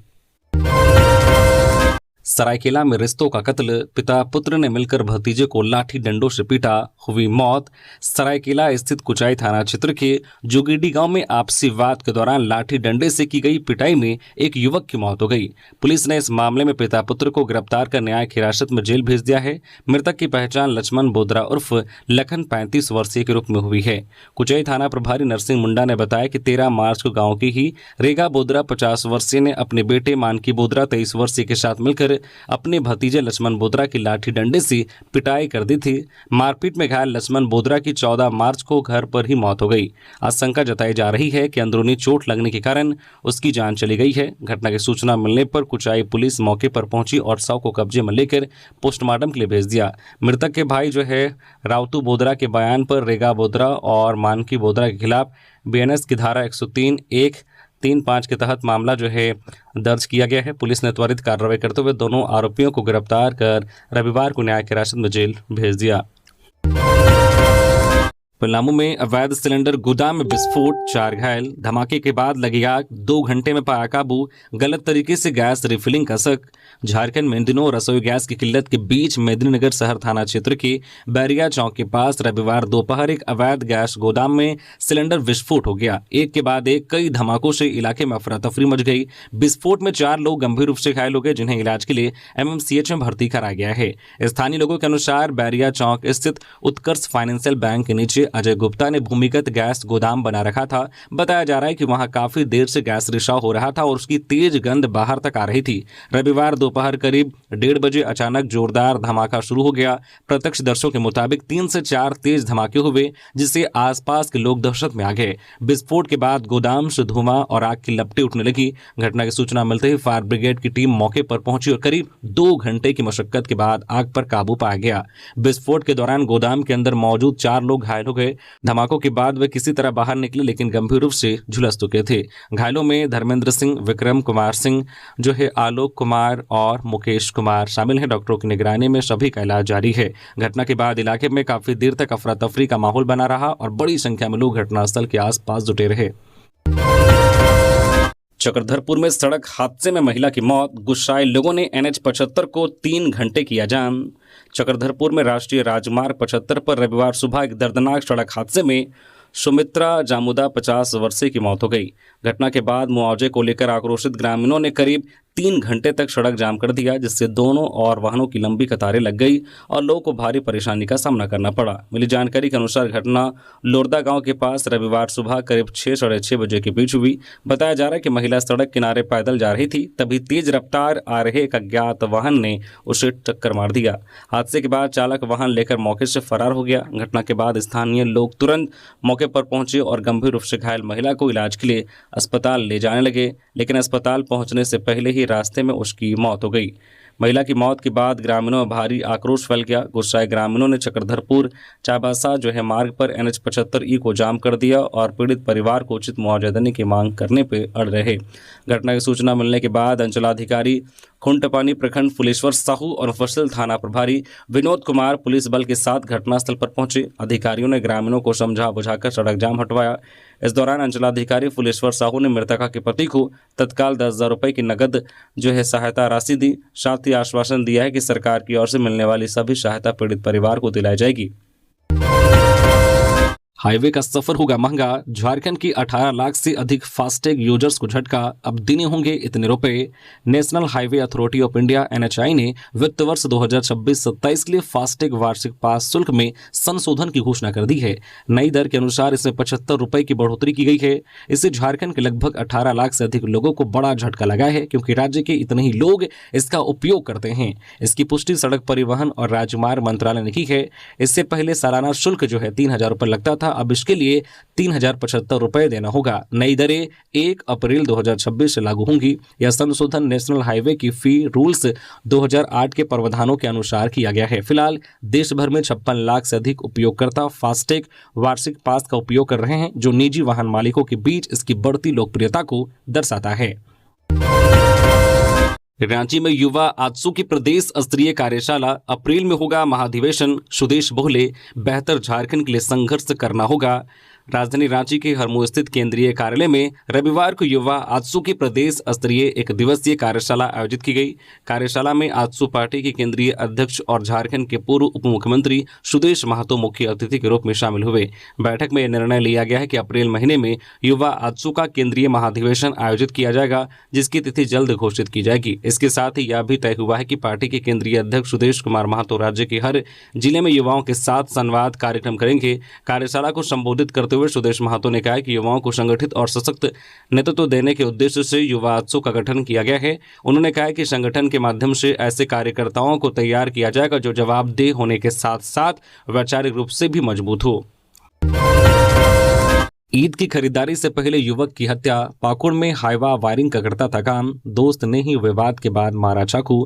सरायकेला में रिश्तों का कत्ल, पिता पुत्र ने मिलकर भतीजे को लाठी डंडों से पीटा, हुई मौत। सरायकेला स्थित कुचाई थाना क्षेत्र के जोगीडी गांव में आपसी वाद के दौरान लाठी डंडे से की गई पिटाई में एक युवक की मौत हो गई। पुलिस ने इस मामले में पिता पुत्र को गिरफ्तार कर न्यायिक हिरासत में जेल भेज दिया है। मृतक की पहचान लक्ष्मण बोदरा उर्फ लखन 35 वर्षीय के रूप में हुई है। कुचाई थाना प्रभारी नरसिंह मुंडा ने बताया कि 13 मार्च को गाँव की ही रेगा बोदरा 50 वर्षीय ने अपने बेटे मानकी बोदरा 23 वर्षीय के साथ मिलकर अपने भतीजे लक्ष्मण बोदरा की लाठी डंडे से पिटाई कर दी थी। मारपीट में घायल लक्ष्मण बोदरा की 14 मार्च को घर पर ही मौत हो गई। आशंका जताई जा रही है कि अंदरूनी चोट लगने के कारण उसकी जान चली गई है। घटना की सूचना मिलने पर कुचाई पुलिस मौके पर पहुंची और शव को कब्जे में लेकर पोस्टमार्टम के लिए भेज दिया। मृतक के भाई जो है राउतू बोदरा के बयान पर रेगा बोदरा और मानकी बोदरा के खिलाफ बीएनएस की धारा 103(1)(3)(5) के तहत मामला जो है दर्ज किया गया है। पुलिस ने त्वरित कार्रवाई करते हुए दोनों आरोपियों को गिरफ्तार कर रविवार को न्यायिक हिरासत में जेल भेज दिया। पलामू में अवैध सिलेंडर गोदाम में विस्फोट, 4 घायल, धमाके के बाद लगी आग, 2 घंटे में पाया काबू, गलत तरीके से गैस रिफिलिंग का शक। झारखंड में इन दिनों रसोई गैस की किल्लत के बीच मेदिनीनगर शहर थाना क्षेत्र के बैरिया चौक के पास रविवार दोपहर एक अवैध गैस गोदाम में सिलेंडर विस्फोट हो गया। एक के बाद एक कई धमाकों से इलाके में अफरा तफरी मच गई। विस्फोट में 4 लोग गंभीर रूप से घायल हो गए, जिन्हें इलाज के लिए MMCH में भर्ती कराया गया है। स्थानीय लोगों के अनुसार बैरिया चौक स्थित उत्कर्ष फाइनेंशियल बैंक के नीचे अजय गुप्ता ने भूमिगत गैस गोदाम बना रखा था। बताया जा रहा है कि वहां काफी देर से गैस रिसाव हो रहा था और उसकी तेज गंध बाहर तक आ रही थी। रविवार दोपहर करीब 1:30 बजे अचानक जोरदार धमाका शुरू हो गया। प्रत्यक्षदर्शियों के मुताबिक 3 से 4 तेज धमाके हुए, जिससे आसपास के लोग दहशत में आ गए। विस्फोट के बाद गोदाम से धुआं और आग की लपटें उठने लगी। घटना की सूचना मिलते ही फायर ब्रिगेड की टीम मौके पर पहुंची और करीब 2 घंटे की मशक्कत के बाद आग पर काबू पाया गया। विस्फोट के दौरान गोदाम के अंदर मौजूद 4 लोग घायल हो गए। धमाकों के बाद वे किसी तरह बाहर निकले, लेकिन गंभीर रूप से झुलस चुके थे। घायलों में धर्मेंद्र सिंह, विक्रम कुमार सिंह जो है, आलोक कुमार और मुकेश कुमार शामिल हैं। डॉक्टरों की निगरानी में सभी का इलाज जारी है। घटना के बाद इलाके में काफी देर तक अफरा तफरी का माहौल बना रहा और बड़ी संख्या में लोग घटनास्थल के आसपास जुटे रहे। चक्रधरपुर में सड़क हादसे में महिला की मौत, गुस्साए लोगों ने NH-75 को 3 घंटे किया जाम। चक्रधरपुर में राष्ट्रीय राजमार्ग 75 पर रविवार सुबह एक दर्दनाक सड़क हादसे में सुमित्रा जामुदा 50 वर्षीय की मौत हो गई। घटना के बाद मुआवजे को लेकर आक्रोशित ग्रामीणों ने करीब 3 घंटे तक सड़क जाम कर दिया, जिससे दोनों और वाहनों की लंबी कतारें लग गई और लोगों को भारी परेशानी का सामना करना पड़ा। मिली जानकारी के अनुसार घटना लोरदा गांव के पास रविवार सुबह करीब 6-6:30 बजे के बीच हुई। बताया जा रहा है कि महिला सड़क किनारे पैदल जा रही थी, तभी तेज रफ्तार आ रहे एक अज्ञात वाहन ने उसे टक्कर मार दिया। हादसे के बाद चालक वाहन लेकर मौके से फरार हो गया। घटना के बाद स्थानीय लोग तुरंत मौके पर पहुंचे और गंभीर रूप से घायल महिला को इलाज के लिए अस्पताल ले जाने लगे, लेकिन अस्पताल पहुंचने से पहले ही रास्ते में उसकी मौत हो गई। महिला की मौत के बाद ग्रामीणों में भारी आक्रोश फैल गया। गुस्साए ग्रामीणों ने चक्रधरपुर चाबासा जो है मार्ग पर NH-75E को जाम कर दिया और पीड़ित परिवार को उचित मुआवजा देने की मांग करने पर अड़ रहे। घटना की सूचना मिलने के बाद अंचलाधिकारी खुंटपानी प्रखंड फुलेश्वर साहू और फसल थाना प्रभारी विनोद कुमार पुलिस बल के साथ घटनास्थल पर पहुंचे। अधिकारियों ने ग्रामीणों को समझा बुझाकर सड़क जाम हटवाया। इस दौरान अंचलाधिकारी फुलेश्वर साहू ने मृतका के पति को तत्काल 10,000 रुपये की नकद जो है सहायता राशि दी। साथ ही आश्वासन दिया है कि सरकार की ओर से मिलने वाली सभी सहायता पीड़ित परिवार को दिलाई जाएगी। हाईवे का सफर होगा महंगा, झारखंड की 18 लाख से अधिक फास्टैग यूजर्स को झटका, अब देने होंगे इतने रुपए। National highway authority of India NHAI ने वित्त वर्ष 2026-27 के लिए फास्टैग वार्षिक पास शुल्क में संशोधन की घोषणा कर दी है। नई दर के अनुसार इसमें 75 रुपए की बढ़ोतरी की गई है। इससे झारखंड के लगभग 18 लाख से अधिक लोगों को बड़ा झटका लगा है, क्योंकि राज्य के इतने ही लोग इसका उपयोग करते हैं। इसकी पुष्टि सड़क परिवहन और राजमार्ग मंत्रालय ने की है। इससे पहले सालाना शुल्क जो है 3,000 रुपये लगता था, था। अब इसके लिए 3075 रुपये देना होगा। नई दरें 1 अप्रैल 2026 से लागू होंगी। यह संशोधन नेशनल हाईवे की फी रूल्स 2008 के प्रावधानों के अनुसार किया गया है। फिलहाल देश भर में 56 लाख से अधिक उपयोगकर्ता फास्टैग वार्षिक पास का उपयोग कर रहे हैं, जो निजी वाहन मालिकों के बीच इसकी बढ़ती लोकप्रियता को दर्शाता है। रांची में युवा आजसू की प्रदेश स्तरीय कार्यशाला। अप्रैल में होगा महाधिवेशन। सुदेश बोले, बेहतर झारखंड के लिए संघर्ष करना होगा। राजधानी रांची के हरमू स्थित केंद्रीय कार्यालय में रविवार को युवा आजसू की प्रदेश स्तरीय 1 दिवसीय कार्यशाला आयोजित की गई। कार्यशाला में आजसू पार्टी के केंद्रीय अध्यक्ष और झारखंड के पूर्व उप मुख्यमंत्री सुदेश महतो मुख्य अतिथि के रूप में शामिल हुए। बैठक में यह निर्णय लिया गया है कि अप्रैल महीने में युवा आजसू का केंद्रीय महाधिवेशन आयोजित किया जाएगा, जिसकी तिथि जल्द घोषित की जाएगी। इसके साथ ही यह भी तय हुआ है कि पार्टी के केंद्रीय अध्यक्ष सुदेश कुमार महतो राज्य के हर जिले में युवाओं के साथ संवाद कार्यक्रम करेंगे। कार्यशाला को संबोधित करते हुए सुदेश महतो ने कहा कि युवाओं को संगठित और सशक्त नेतृत्व देने के उद्देश्य से युवा आजसू का गठन किया गया है। उन्होंने कहा कि संगठन के माध्यम से ऐसे कार्यकर्ताओं को तैयार किया जाएगा जो जवाबदेह होने के साथ साथ वैचारिक रूप से भी मजबूत हो। ईद की खरीदारी से पहले युवक की हत्या। पाकुड़ में हाईवा वायरिंग का करता था काम, दोस्त ने ही विवाद के बाद मारा चाकू।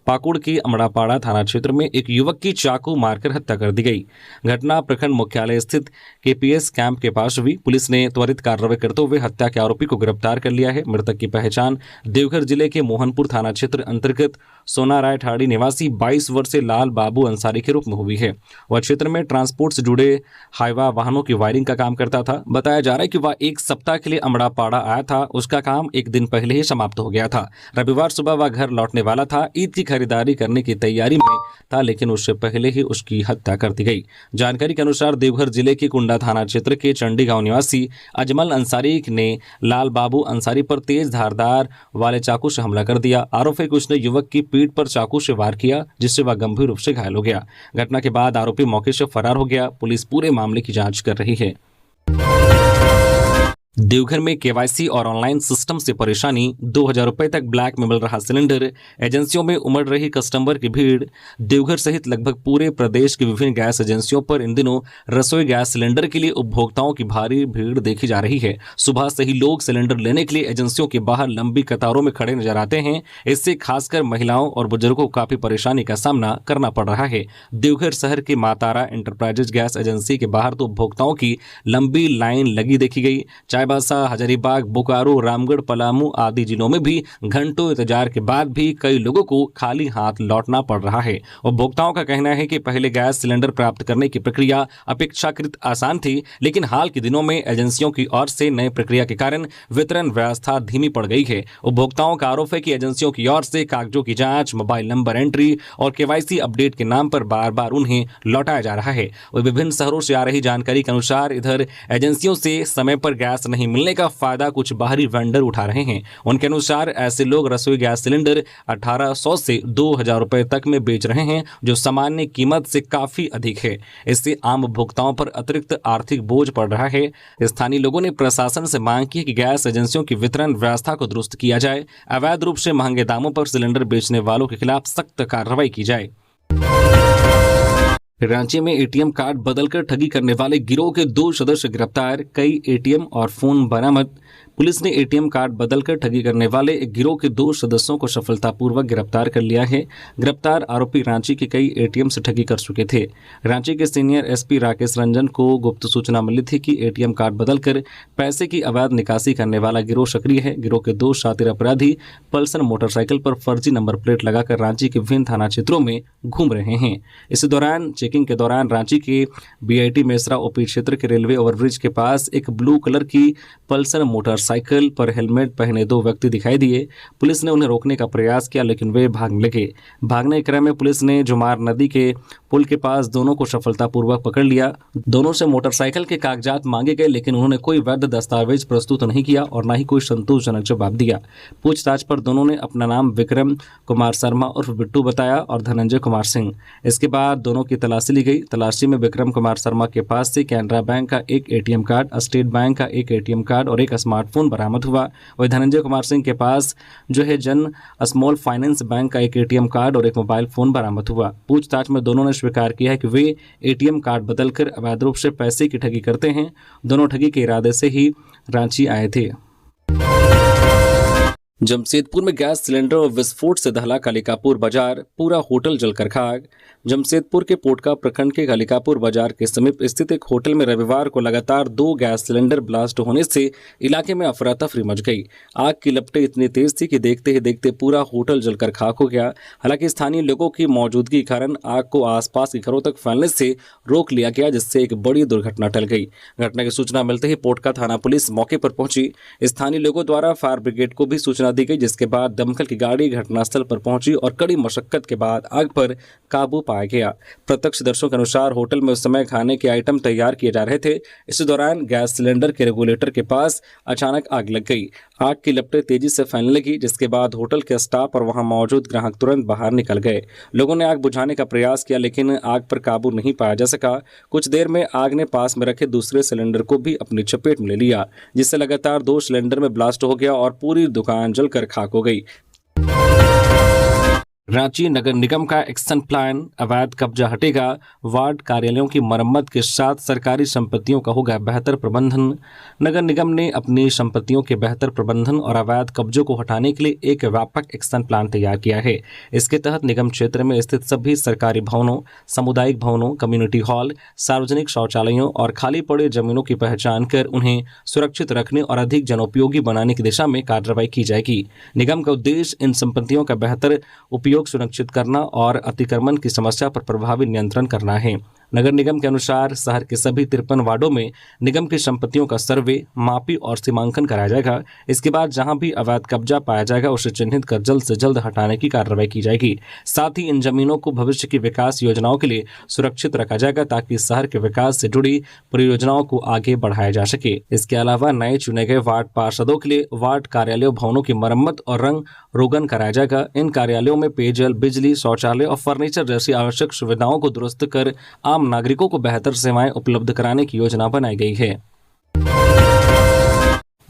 पाकुड़ के अमड़ापाड़ा थाना क्षेत्र में एक युवक की चाकू मारकर हत्या कर दी गई। घटना प्रखंड मुख्यालय स्थित केपीएस कैंप के पास हुई। पुलिस ने त्वरित कार्रवाई करते हुए हत्या के आरोपी को गिरफ्तार कर लिया है। मृतक की पहचान देवघर जिले के मोहनपुर थाना क्षेत्र अंतर्गत सोनाराय ठाड़ी निवासी 22 वर्षीय लाल बाबू अंसारी के रूप में हुई है। वह क्षेत्र में ट्रांसपोर्ट से जुड़े हाईवा वाहनों की वायरिंग का काम करता था। बताया जा रहा है कि वह 1 सप्ताह के लिए अमड़ापाड़ा आया था। उसका काम 1 दिन पहले ही समाप्त हो गया था। रविवार सुबह वह घर लौटने वाला था। ईद की खरीदारी करने की तैयारी में था, लेकिन उससे पहले ही उसकी हत्या कर दी गई। जानकारी के अनुसार देवघर जिले के कुंडा थाना क्षेत्र के चंडी गांव निवासी अजमल अंसारी ने लाल बाबू अंसारी पर तेज धारदार वाले चाकू से हमला कर दिया। आरोप है कि उसने युवक की पीठ पर चाकू से वार किया, जिससे वह गंभीर रूप से घायल हो गया। घटना के बाद आरोपी मौके से फरार हो गया। पुलिस पूरे मामले की जांच कर रही है। देवघर में केवाईसी और ऑनलाइन सिस्टम से परेशानी। 2000 रुपए तक ब्लैक में मिल रहा सिलेंडर। एजेंसियों में उमड़ रही कस्टमर की भीड़। देवघर सहित लगभग पूरे प्रदेश की विभिन्न गैस एजेंसियों पर इन दिनों रसोई गैस सिलेंडर के लिए उपभोक्ताओं की भारी भीड़ देखी जा रही है। सुबह से ही लोग सिलेंडर लेने के लिए एजेंसियों के बाहर लंबी कतारों में खड़े नजर आते हैं। इससे खासकर महिलाओं और बुजुर्गों को काफी परेशानी का सामना करना पड़ रहा है। देवघर शहर के मातारा इंटरप्राइजेज गैस एजेंसी के बाहर तो उपभोक्ताओं की लंबी लाइन लगी देखी गई। चाईबासा, हजारीबाग, बोकारो, रामगढ़, पलामू आदि जिलों में भी घंटों इंतजार के बाद भी कई लोगों को खाली हाथ लौटना पड़ रहा है। उपभोक्ताओं का कहना है कि पहले गैस सिलेंडर प्राप्त करने की प्रक्रिया अपेक्षाकृत आसान थी, लेकिन हाल के दिनों में एजेंसियों की ओर से नई प्रक्रिया के कारण वितरण व्यवस्था धीमी पड़ गई है। उपभोक्ताओं का आरोप है कि एजेंसियों की ओर से कागजों की जांच, मोबाइल नंबर एंट्री और केवाईसी अपडेट के नाम पर बार बार उन्हें लौटाया जा रहा है। विभिन्न शहरों से आ रही जानकारी के अनुसार इधर एजेंसियों से समय पर गैस नहीं मिलने का फायदा कुछ बाहरी वेंडर उठा रहे हैं। उनके अनुसार ऐसे लोग रसोई गैस सिलेंडर 1800 से 2000 रुपए तक में बेच रहे हैं, जो सामान्य कीमत से काफी अधिक है। इससे आम उपभोक्ताओं पर अतिरिक्त आर्थिक बोझ पड़ रहा है। स्थानीय लोगों ने प्रशासन से मांग की कि गैस एजेंसियों की वितरण व्यवस्था को दुरुस्त किया जाए। अवैध रूप से महंगे दामों पर सिलेंडर बेचने वालों के खिलाफ सख्त कार्रवाई की जाए। रांची में एटीएम कार्ड बदलकर ठगी करने वाले गिरोह के 2 सदस्य गिरफ्तार। कई एटीएम और फोन बरामद। पुलिस ने एटीएम कार्ड बदलकर ठगी करने वाले एक गिरोह के 2 सदस्यों को सफलतापूर्वक गिरफ्तार कर लिया है। गिरफ्तार आरोपी रांची के कई एटीएम से ठगी कर चुके थे। रांची के सीनियर एसपी राकेश रंजन को गुप्त सूचना मिली थी कि एटीएम कार्ड बदलकर पैसे की अवैध निकासी करने वाला गिरोह सक्रिय है। गिरोह के 2 शातिर अपराधी पल्सर मोटरसाइकिल पर फर्जी नंबर प्लेट लगाकर रांची के विभिन्न थाना क्षेत्रों में घूम रहे हैं। इस दौरान चेकिंग के दौरान रांची के बीआईटी मेसरा ओपी क्षेत्र के रेलवे ओवरब्रिज के पास एक ब्लू कलर की पल्सर मोटरसाइकिल पर हेलमेट पहने 2 व्यक्ति दिखाई दिए। पुलिस ने उन्हें रोकने का प्रयास किया, लेकिन वे भागने लगे। भागने के क्रम में पुलिस ने जुमार नदी के पुल के पास दोनों को सफलतापूर्वक पकड़ लिया। दोनों से मोटरसाइकिल के कागजात मांगे गए, लेकिन उन्होंने कोई वैध दस्तावेज प्रस्तुत नहीं किया और न ही कोई संतोषजनक जवाब दिया। पूछताछ पर दोनों ने अपना नाम विक्रम कुमार शर्मा उर्फ बिट्टू बताया और धनंजय कुमार सिंह। इसके बाद दोनों की तलाशी ली गई। तलाशी में विक्रम कुमार शर्मा के पास से कैनरा बैंक का एक एटीएम कार्ड, स्टेट बैंक का एक एटीएम कार्ड और एक स्मार्टफोन फ़ोन बरामद हुआ। वही धनंजय कुमार सिंह के पास जो है जन स्मॉल फाइनेंस बैंक का एक एटीएम कार्ड और एक मोबाइल फ़ोन बरामद हुआ। पूछताछ में दोनों ने स्वीकार किया है कि वे एटीएम कार्ड बदलकर अवैध रूप से पैसे की ठगी करते हैं। दोनों ठगी के इरादे से ही रांची आए थे। जमशेदपुर में गैस सिलेंडर और विस्फोट से दहला कालिकापुर बाजार, पूरा होटल जलकर खाक। जमशेदपुर के पोटका प्रखंड के कालिकापुर बाजार के समीप स्थित एक होटल में रविवार को लगातार 2 गैस सिलेंडर ब्लास्ट होने से इलाके में अफरा तफरी मच गई। आग की लपटें इतनी तेज थी कि देखते ही देखते पूरा होटल जलकर खाक हो गया। हालांकि स्थानीय लोगों की मौजूदगी के कारण आग को आसपास के घरों तक फैलने से रोक लिया गया, जिससे एक बड़ी दुर्घटना टल गई। घटना की सूचना मिलते ही पोटका थाना पुलिस मौके पर पहुंची। स्थानीय लोगों द्वारा फायर ब्रिगेड को भी सूचना दी गई, जिसके बाद दमकल की गाड़ी घटनास्थल पर पहुंची और कड़ी मशक्कत के बाद आग पर काबू पाया गया। प्रत्यक्षदर्शियों के अनुसार होटल में उस समय खाने के आइटम तैयार किए जा रहे थे। इस दौरान गैस सिलेंडर के रेगुलेटर के पास अचानक आग लग गई। आग की लपटें तेजी से फैलने लगी, जिसके बाद होटल के स्टाफ और वहां मौजूद ग्राहक तुरंत बाहर निकल गए। लोगों ने आग बुझाने का प्रयास किया, लेकिन आग पर काबू नहीं पाया जा सका। कुछ देर में आग ने पास में रखे दूसरे सिलेंडर को भी अपनी चपेट में ले लिया, जिससे लगातार 2 सिलेंडर में ब्लास्ट हो गया और पूरी दुकान जलकर खाक हो गई। रांची नगर निगम का एक्शन प्लान, अवैध कब्जा हटेगा, वार्ड कार्यालयों की मरम्मत के साथ सरकारी संपत्तियों का होगा बेहतर प्रबंधन। नगर निगम ने अपनी संपत्तियों के बेहतर प्रबंधन और अवैध कब्जों को हटाने के लिए एक व्यापक एक्शन प्लान तैयार किया है। इसके तहत निगम क्षेत्र में स्थित सभी सरकारी भवनों, सामुदायिक भवनों, कम्युनिटी हॉल, सार्वजनिक शौचालयों और खाली पड़े जमीनों की पहचान कर उन्हें सुरक्षित रखने और अधिक जनोपयोगी बनाने की दिशा में कार्रवाई की जाएगी। निगम का उद्देश्य इन संपत्तियों का बेहतर उपयोग सुनिश्चित करना और अतिक्रमण की समस्या पर प्रभावी नियंत्रण करना है। नगर निगम के अनुसार शहर के सभी 53 वार्डों में निगम की संपत्तियों का सर्वे, मापी और सीमांकन कराया जाएगा। इसके बाद जहां भी अवैध कब्जा पाया जाएगा उसे चिन्हित कर जल्द से जल्द हटाने की कार्रवाई की जाएगी। साथ ही इन जमीनों को भविष्य की विकास योजनाओं के लिए सुरक्षित रखा जाएगा, ताकि शहर के विकास से जुड़ी परियोजनाओं को आगे बढ़ाया जा सके। इसके अलावा नए चुने गए वार्ड पार्षदों के लिए वार्ड कार्यालयों भवनों की मरम्मत और रंग रोगन कराया जाएगा। इन कार्यालयों में पेयजल, बिजली, शौचालय और फर्नीचर जैसी आवश्यक सुविधाओं को दुरुस्त कर आम नागरिकों को बेहतर सेवाएं उपलब्ध कराने की योजना बनाई गई है।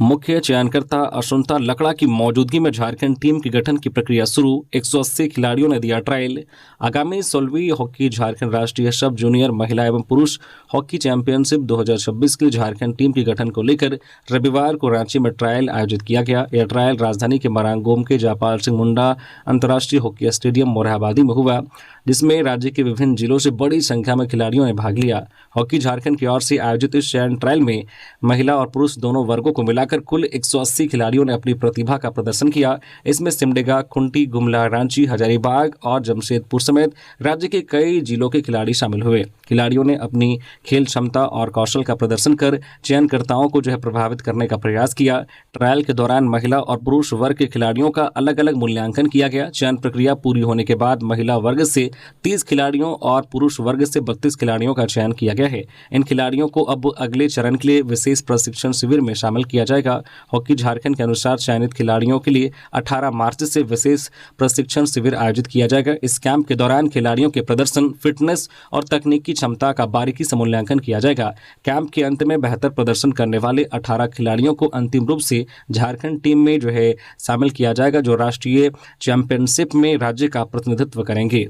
मुख्य चयनकर्ता अशुंता लकड़ा की मौजूदगी में झारखंड टीम की गठन की प्रक्रिया शुरू, 180 खिलाड़ियों ने दिया ट्रायल। आगामी 16वीं हॉकी झारखंड राष्ट्रीय सब जूनियर महिला एवं पुरुष हॉकी चैंपियनशिप 2026 के लिए झारखंड टीम के गठन को लेकर रविवार को रांची में ट्रायल आयोजित किया गया। यह ट्रायल राजधानी के मरांगोम के जयपाल सिंह मुंडा अंतर्राष्ट्रीय हॉकी स्टेडियम मोरहाबादी में हुआ, जिसमें राज्य के विभिन्न जिलों से बड़ी संख्या में खिलाड़ियों ने भाग लिया। हॉकी झारखंड की ओर से आयोजित इस चयन ट्रायल में महिला और पुरुष दोनों वर्गों को मिलाकर कुल 180 खिलाड़ियों ने अपनी प्रतिभा का प्रदर्शन किया। इसमें सिमडेगा, खुंटी, गुमला, रांची, हजारीबाग और जमशेदपुर समेत राज्य के कई जिलों के खिलाड़ी शामिल हुए। खिलाड़ियों ने अपनी खेल क्षमता और कौशल का प्रदर्शन कर चयनकर्ताओं को प्रभावित करने का प्रयास किया। ट्रायल के दौरान महिला और पुरुष वर्ग के खिलाड़ियों का अलग अलग मूल्यांकन किया गया। चयन प्रक्रिया पूरी होने के बाद महिला वर्ग से 30 खिलाड़ियों और पुरुष वर्ग से 32 खिलाड़ियों का चयन किया गया है। इन खिलाड़ियों को अब अगले चरण के लिए विशेष प्रशिक्षण शिविर में शामिल किया जाएगा। हॉकी झारखंड के अनुसार चयनित खिलाड़ियों के लिए 18 मार्च से विशेष प्रशिक्षण शिविर आयोजित किया जाएगा। इस कैंप के दौरान खिलाड़ियों के प्रदर्शन, फिटनेस और तकनीकी क्षमता का बारीकी से मूल्यांकन किया जाएगा। कैंप के अंत में बेहतर प्रदर्शन करने वाले 18 खिलाड़ियों को अंतिम रूप से झारखंड टीम में शामिल किया जाएगा, जो राष्ट्रीय चैंपियनशिप में राज्य का प्रतिनिधित्व करेंगे।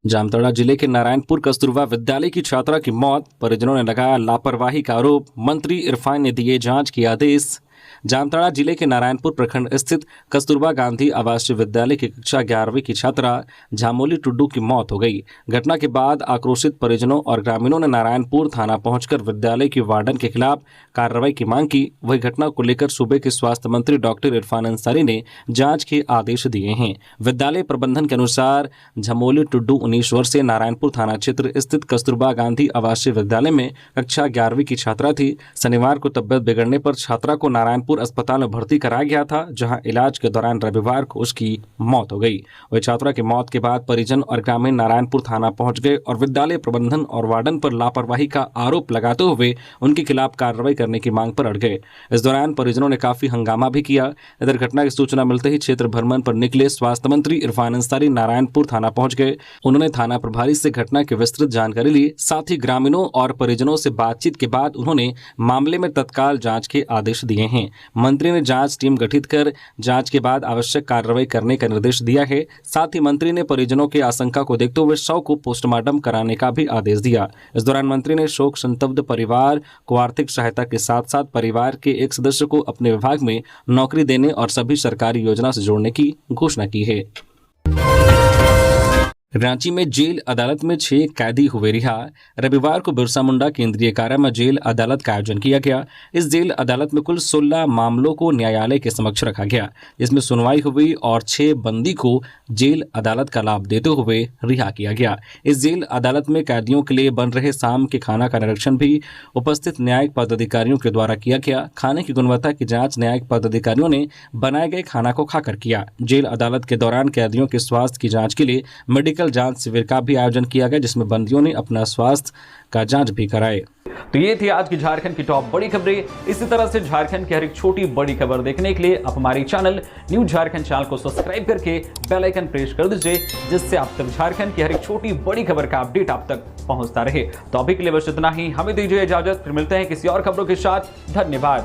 जामताड़ा जिले के नारायणपुर कस्तूरबा विद्यालय की छात्रा की मौत, परिजनों ने लगाया लापरवाही का आरोप, मंत्री इरफान ने दिए जांच के आदेश। जामताड़ा जिले के नारायणपुर प्रखंड स्थित कस्तूरबा गांधी आवासीय विद्यालय की कक्षा 11वीं की छात्रा झामोली टुड्डू की मौत हो गई। घटना के बाद आक्रोशित परिजनों और ग्रामीणों ने नारायणपुर थाना पहुंचकर विद्यालय की वार्डन के खिलाफ कार्रवाई की मांग की। वही घटना को लेकर सूबे के स्वास्थ्य मंत्री डॉक्टर इरफान अंसारी ने जांच के आदेश दिए हैं। विद्यालय प्रबंधन के अनुसार झामोली टुड्डू 19 वर्ष से नारायणपुर थाना क्षेत्र स्थित कस्तूरबा गांधी आवासीय विद्यालय में कक्षा 11वीं की छात्रा थी। शनिवार को तबियत बिगड़ने पर छात्रा को नारायण नारायणपुर अस्पताल में भर्ती कराया गया था, जहां इलाज के दौरान रविवार को उसकी मौत हो गई। वही छात्रा की मौत के बाद परिजन और ग्रामीण नारायणपुर थाना पहुंच गए और विद्यालय प्रबंधन और वार्डन पर लापरवाही का आरोप लगाते हुए उनके खिलाफ कार्रवाई करने की मांग पर अड़ गए। इस दौरान परिजनों ने काफी हंगामा भी किया। इधर घटना की सूचना मिलते ही क्षेत्र भ्रमण पर निकले स्वास्थ्य मंत्री इरफान अंसारी नारायणपुर थाना पहुंच गए। उन्होंने थाना प्रभारी से घटना की विस्तृत जानकारी ली। साथ ही ग्रामीणों और परिजनों से बातचीत के बाद उन्होंने मामले में तत्काल जांच के आदेश दिए हैं। मंत्री ने जांच टीम गठित कर जांच के बाद आवश्यक कार्रवाई करने का निर्देश दिया है। साथ ही मंत्री ने परिजनों की आशंका को देखते हुए शव को पोस्टमार्टम कराने का भी आदेश दिया। इस दौरान मंत्री ने शोक संतप्त परिवार को आर्थिक सहायता के साथ साथ परिवार के एक सदस्य को अपने विभाग में नौकरी देने और सभी सरकारी योजना से जोड़ने की घोषणा की है। रांची में जेल अदालत में 6 कैदी हुए रिहा। रविवार को बिरसा मुंडा केंद्रीय कारा में जेल अदालत का आयोजन किया गया। इस जेल अदालत में कुल 16 मामलों को न्यायालय के समक्ष रखा गया, जिसमें सुनवाई हुई और 6 बंदी को जेल अदालत का लाभ देते हुए रिहा किया गया। इस जेल अदालत में कैदियों के लिए बन रहे शाम के खाना का निरीक्षण भी उपस्थित न्यायिक पदाधिकारियों के द्वारा किया गया। खाने की गुणवत्ता की जाँच न्यायिक पदाधिकारियों ने बनाए गए खाना को खाकर किया। जेल अदालत के दौरान कैदियों के स्वास्थ्य की जाँच के लिए मेडिकल जांच शिविर का भी आयोजन किया गया, जिसमें बंदियों ने अपना स्वास्थ्य का जांच भी कराए। तो ये थी आज की झारखंड की टॉप बड़ी खबरें। इसी तरह से झारखंड की हर एक छोटी बड़ी खबर देखने के लिए आप हमारे चैनल न्यूज़ झारखंड चैनल को सब्सक्राइब करके बेल आइकन प्रेस कर दीजिए, जिससे आप तक झारखंड की हर एक छोटी बड़ी खबर का अपडेट आप तक पहुंचता रहे। तो अभी के लिए बस इतना ही, हमें दीजिए इजाजत, फिर मिलते हैं किसी और खबरों के साथ। धन्यवाद।